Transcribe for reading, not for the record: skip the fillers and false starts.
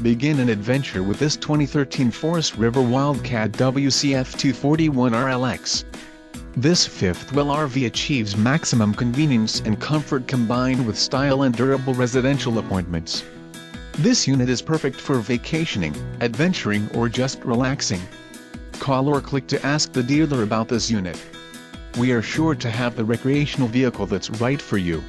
Begin an adventure with this 2013 Forest River Wildcat WCF 241 RLX. This fifth-wheel RV achieves maximum convenience and comfort combined with style and durable residential appointments. This unit is perfect for vacationing, adventuring or just relaxing. Call or click to ask the dealer about this unit. We are sure to have the recreational vehicle that's right for you.